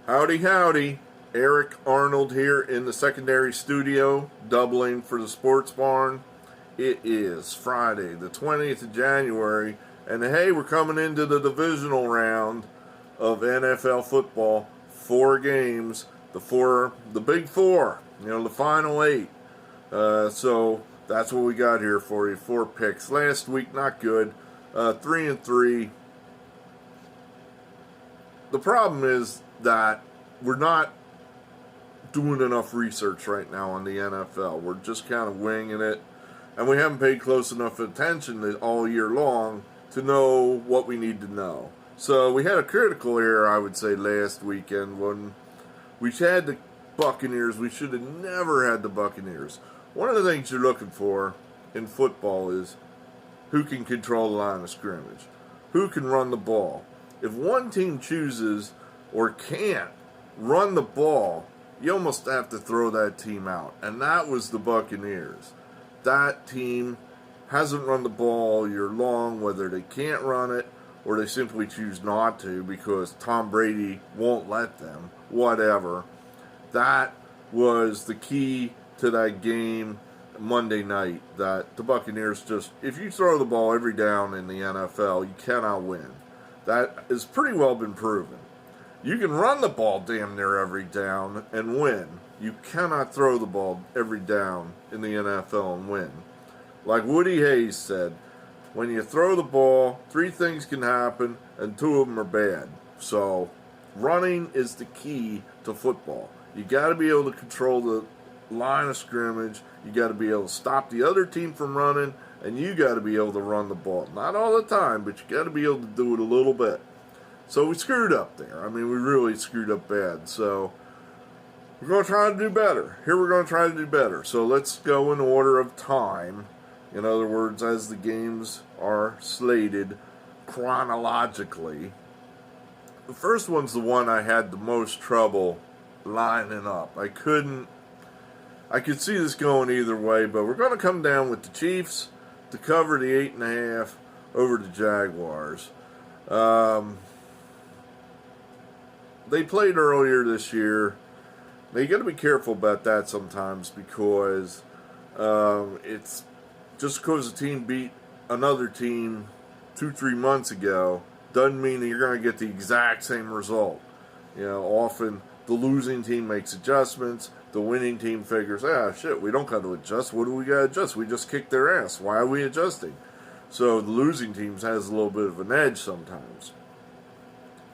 Howdy, howdy. Eric Arnold here in the secondary studio, doubling for the Sports Barn. It is Friday, the 20th of January, and hey, we're coming into the divisional round of NFL football. 4 games, the big four, the final 8. So that's what we got here for you. 4 picks. Last week, not good. 3-3. The problem is that we're not doing enough research right now on the NFL. We're just kind of winging it, and we haven't paid close enough attention all year long to know what we need to know. So we had a critical error, I would say, last weekend when we had the Buccaneers. We should have never had the Buccaneers. One of the things you're looking for in football is who can control the line of scrimmage, who can run the ball. If one team chooses or can't run the ball, you almost have to throw that team out. And that was the Buccaneers. That team hasn't run the ball all year long, whether they can't run it or they simply choose not to because Tom Brady won't let them, whatever. That was the key to that game Monday night, that the Buccaneers just, if you throw the ball every down in the NFL, you cannot win. That has pretty well been proven. You can run the ball damn near every down and win. You cannot throw the ball every down in the NFL and win. Like Woody Hayes said, when you throw the ball, 3 things can happen and 2 of them are bad. So running is the key to football. You got to be able to control the line of scrimmage. You got to be able to stop the other team from running, and you got to be able to run the ball. Not all the time, but you got to be able to do it a little bit. So we screwed up there. I mean, we really screwed up bad. So we're going to try to do better. Here we're going to try to do better. So let's go in order of time. In other words, as the games are slated chronologically. The first one's the one I had the most trouble lining up. I could see this going either way, but we're going to come down with the Chiefs to cover the 8.5 over the Jaguars. They played earlier this year. Now you got to be careful about that sometimes because it's just because a team beat another team 2-3 months ago doesn't mean that you're going to get the exact same result. Often the losing team makes adjustments. The winning team figures, shit, we don't got to adjust. What do we got to adjust? We just kicked their ass. Why are we adjusting? So the losing teams has a little bit of an edge sometimes.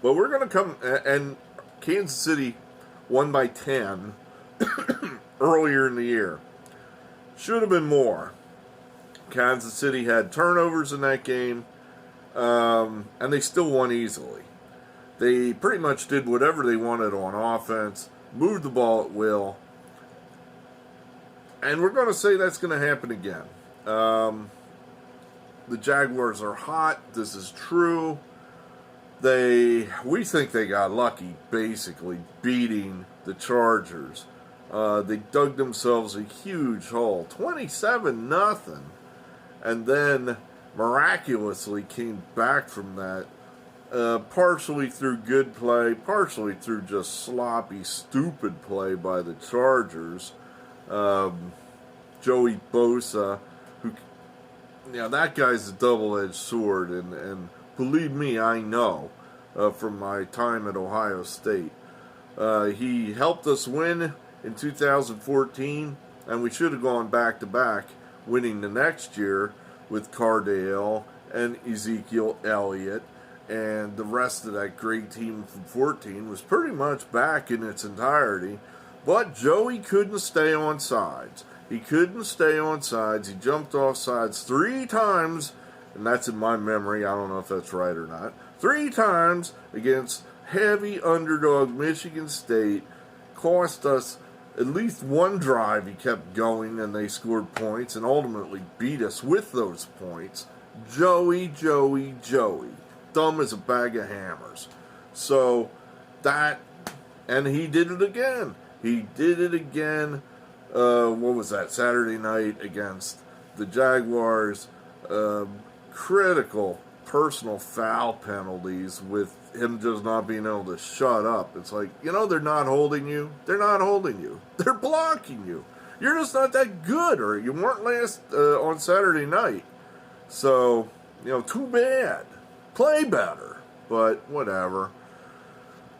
But we're going to come, and Kansas City won by 10 earlier in the year. Should have been more. Kansas City had turnovers in that game, and they still won easily. They pretty much did whatever they wanted on offense, moved the ball at will, and we're going to say that's going to happen again. The Jaguars are hot. This is true. We think they got lucky, basically, beating the Chargers. They dug themselves a huge hole, 27-0, and then miraculously came back from that, partially through good play, partially through just sloppy, stupid play by the Chargers. Joey Bosa, who, that guy's a double-edged sword, and believe me, I know from my time at Ohio State. He helped us win in 2014, and we should have gone back-to-back, winning the next year with Cardale and Ezekiel Elliott, and the rest of that great team from 14 was pretty much back in its entirety. But Joey couldn't stay on sides. He couldn't stay on sides. He jumped off sides 3 times, and that's in my memory. I don't know if that's right or not. 3 times against heavy underdog Michigan State. Cost us at least 1 drive. He kept going, and they scored points and ultimately beat us with those points. Joey. Dumb as a bag of hammers. So that, and he did it again. What was that, Saturday night against the Jaguars. Critical personal foul penalties with him just not being able to shut up. It's like, they're not holding you. They're not holding you. They're blocking you. You're just not that good, or you weren't last on Saturday night. So, too bad. Play better. But whatever.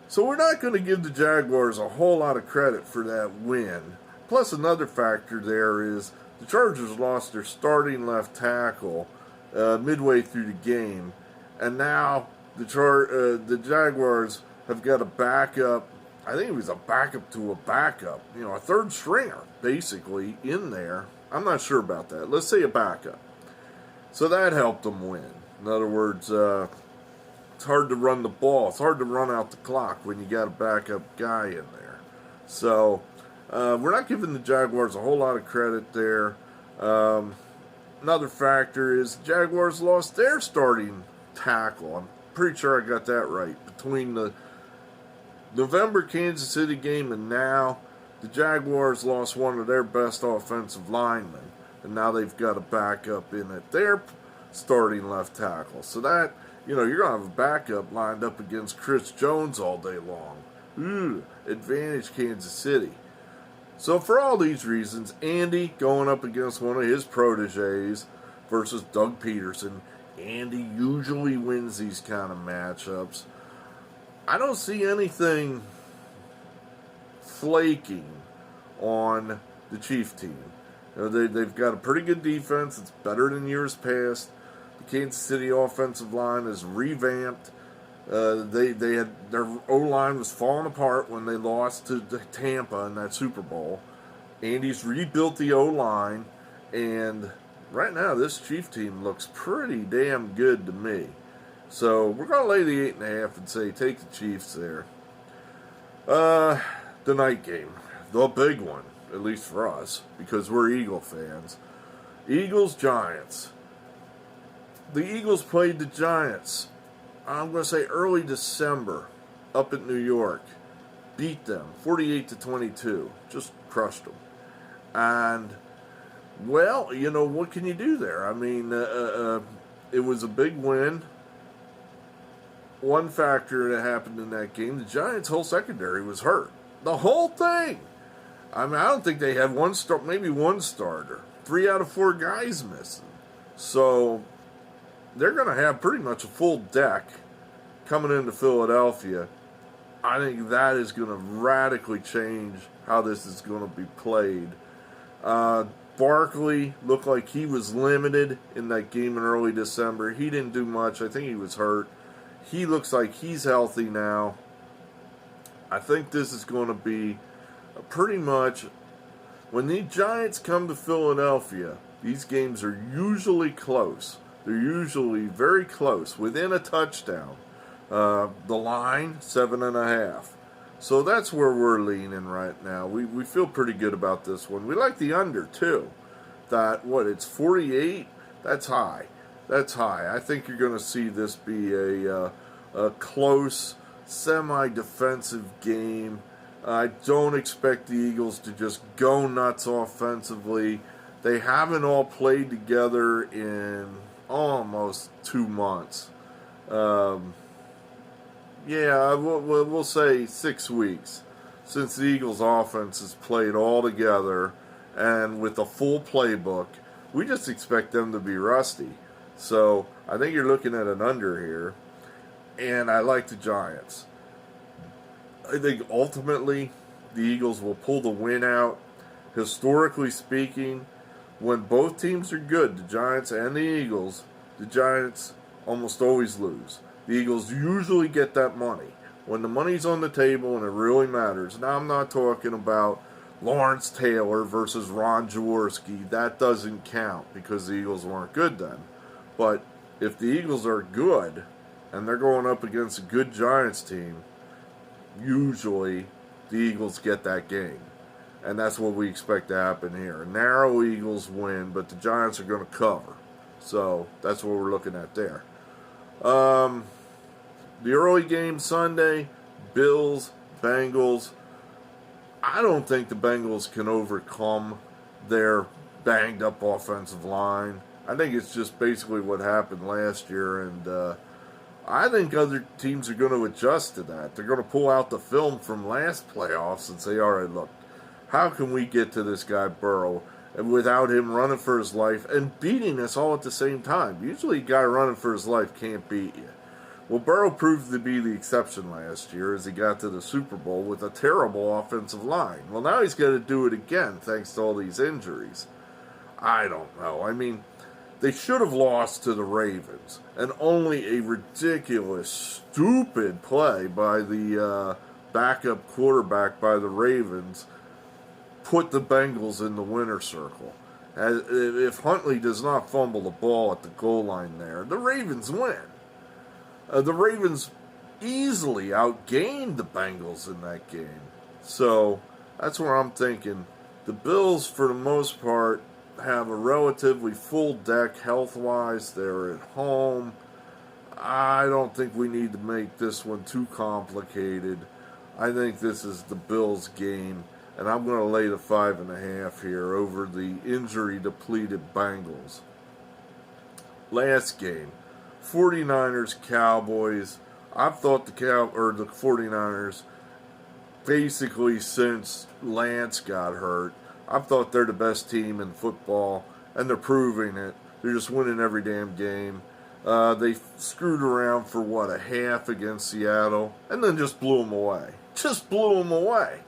So we're not going to give the Jaguars a whole lot of credit for that win. Plus another factor there is the Chargers lost their starting left tackle midway through the game. And now the Jaguars have got a backup. I think it was a backup to a backup. A third stringer, basically, in there. I'm not sure about that. Let's say a backup. So that helped them win. In other words, it's hard to run the ball. It's hard to run out the clock when you got a backup guy in there. So we're not giving the Jaguars a whole lot of credit there. Another factor is Jaguars lost their starting tackle. I'm pretty sure I got that right. Between the November Kansas City game and now, the Jaguars lost one of their best offensive linemen. And now they've got a backup in at their starting left tackle. So that, you're going to have a backup lined up against Chris Jones all day long. Advantage Kansas City. So for all these reasons, Andy going up against one of his proteges versus Doug Peterson. Andy usually wins these kind of matchups. I don't see anything flaking on the Chief team. They've got a pretty good defense. It's better than years past. The Kansas City offensive line is revamped. They had their O-line was falling apart when they lost to Tampa in that Super Bowl. Andy's rebuilt the O-line, and right now this Chief team looks pretty damn good to me. So we're going to lay the 8.5 and say take the Chiefs there. The night game, the big one, at least for us, because we're Eagle fans. Eagles-Giants. The Eagles played the Giants, I'm going to say early December, up in New York. Beat them 48-22. Just crushed them. And, well, what can you do there? I mean, it was a big win. One factor that happened in that game, the Giants' whole secondary was hurt. The whole thing. I mean, I don't think they had maybe one starter. 3 out of 4 guys missing. So they're going to have pretty much a full deck coming into Philadelphia. I think that is going to radically change how this is going to be played. Barkley looked like he was limited in that game in early December. He didn't do much. I think he was hurt. He looks like he's healthy now. I think this is going to be pretty much, when the Giants come to Philadelphia, these games are usually close. They're usually very close, within a touchdown. The line, 7.5. So that's where we're leaning right now. We feel pretty good about this one. We like the under, too. It's 48? That's high. That's high. I think you're going to see this be a close, semi-defensive game. I don't expect the Eagles to just go nuts offensively. They haven't all played together in almost 2 months. We'll say 6 weeks since the Eagles' offense has played all together and with a full playbook. We just expect them to be rusty. So I think you're looking at an under here, and I like the Giants. I think ultimately the Eagles will pull the win out. Historically speaking, when both teams are good, the Giants and the Eagles almost always lose. The Eagles usually get that money. When the money's on the table and it really matters. Now, I'm not talking about Lawrence Taylor versus Ron Jaworski. That doesn't count because the Eagles weren't good then. But if the Eagles are good and they're going up against a good Giants team, usually the Eagles get that game. And that's what we expect to happen here. A narrow Eagles win, but the Giants are going to cover. So that's what we're looking at there. The early game Sunday, Bills, Bengals. I don't think the Bengals can overcome their banged up offensive line. I think it's just basically what happened last year, and I think other teams are going to adjust to that. They're going to pull out the film from last playoffs and say, all right, look, how can we get to this guy Burrow and without him running for his life and beating us all at the same time? Usually a guy running for his life can't beat you. Well, Burrow proved to be the exception last year as he got to the Super Bowl with a terrible offensive line. Well, now he's got to do it again thanks to all these injuries. I don't know. I mean, they should have lost to the Ravens, and only a ridiculous, stupid play by the backup quarterback by the Ravens put the Bengals in the winner's circle. If Huntley does not fumble the ball at the goal line there, the Ravens win. The Ravens easily outgained the Bengals in that game. So that's where I'm thinking. The Bills, for the most part, have a relatively full deck health-wise. They're at home. I don't think we need to make this one too complicated. I think this is the Bills' game, and I'm going to lay the 5.5 here over the injury-depleted Bengals. Last game, 49ers Cowboys. I've thought the 49ers, basically since Lance got hurt, I've thought they're the best team in football, and they're proving it. They're just winning every damn game. They screwed around for, a half against Seattle, and then just blew them away. Just blew them away.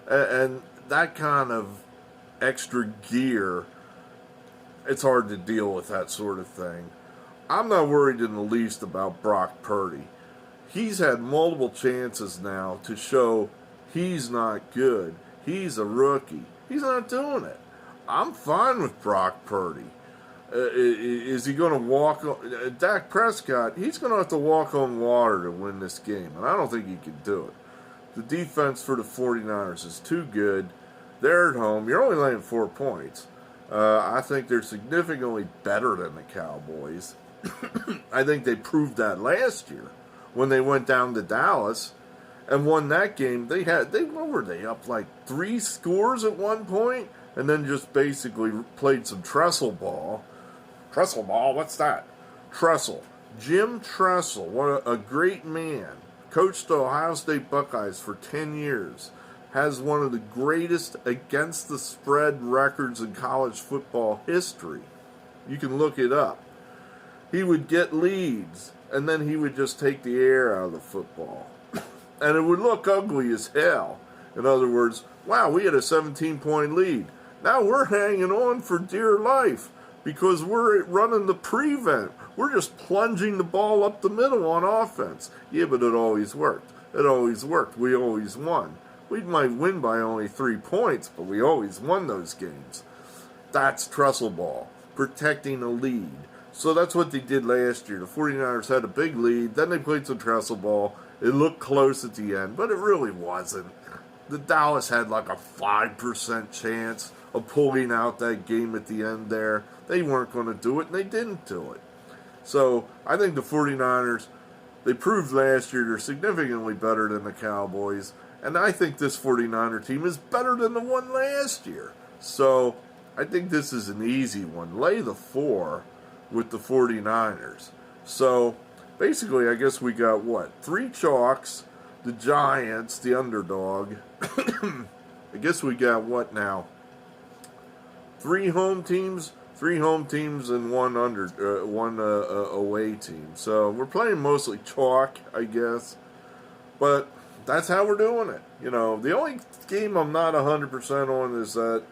And that kind of extra gear, it's hard to deal with that sort of thing. I'm not worried in the least about Brock Purdy. He's had multiple chances now to show he's not good. He's a rookie. He's not doing it. I'm fine with Brock Purdy. Is he going to walk on... Dak Prescott, he's going to have to walk on water to win this game, and I don't think he can do it. The defense for the 49ers is too good. They're at home. You're only laying 4 points. I think they're significantly better than the Cowboys. I think they proved that last year when they went down to Dallas and won that game. What were they up like 3 scores at one point, and then just basically played some trestle ball. Trestle ball, what's that? Tressel. Jim Tressel, what a great man. Coached the Ohio State Buckeyes for 10 years. Has one of the greatest against the spread records in college football history. You can look it up. He would get leads, and then he would just take the air out of the football. And it would look ugly as hell. In other words, wow, we had a 17-point lead. Now we're hanging on for dear life because we're running the prevent. We're just plunging the ball up the middle on offense. Yeah, but it always worked. It always worked. We always won. We might win by only 3 points, but we always won those games. That's trestle ball, protecting a lead. So that's what they did last year. The 49ers had a big lead, then they played some trestle ball. It looked close at the end, but it really wasn't. The Dallas had like a 5% chance of pulling out that game at the end there. They weren't going to do it, and they didn't do it. So I think the 49ers, they proved last year they're significantly better than the Cowboys. And I think this 49er team is better than the one last year. So I think this is an easy one. Lay the 4 with the 49ers. So basically, I guess we got 3 chalks, the Giants, the underdog. I guess we got now? 3 home teams? 3 home teams and one away team. So we're playing mostly chalk, I guess. But that's how we're doing it. You know, the only game I'm not 100% on is that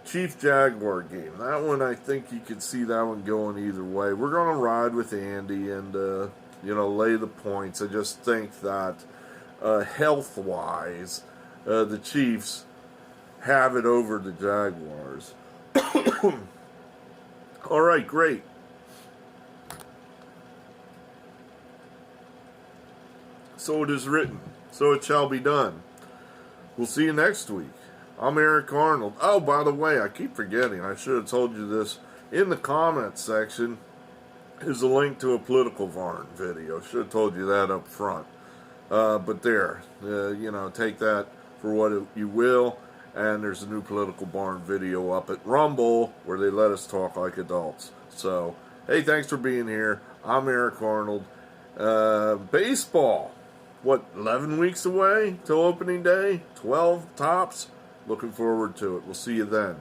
Chief-Jaguar game. That one, I think you could see that one going either way. We're going to ride with Andy and, lay the points. I just think that health-wise, the Chiefs have it over the Jaguars. All right, great. So it is written. So it shall be done. We'll see you next week. I'm Eric Arnold. Oh, by the way, I keep forgetting. I should have told you this. In the comments section is a link to a PoliticsBarn video. Should have told you that up front. But there, take that for what you will. And there's a new PoliticsBarn video up at Rumble where they let us talk like adults. So, hey, thanks for being here. I'm Eric Arnold. Baseball. What, 11 weeks away till opening day? 12 tops? Looking forward to it. We'll see you then.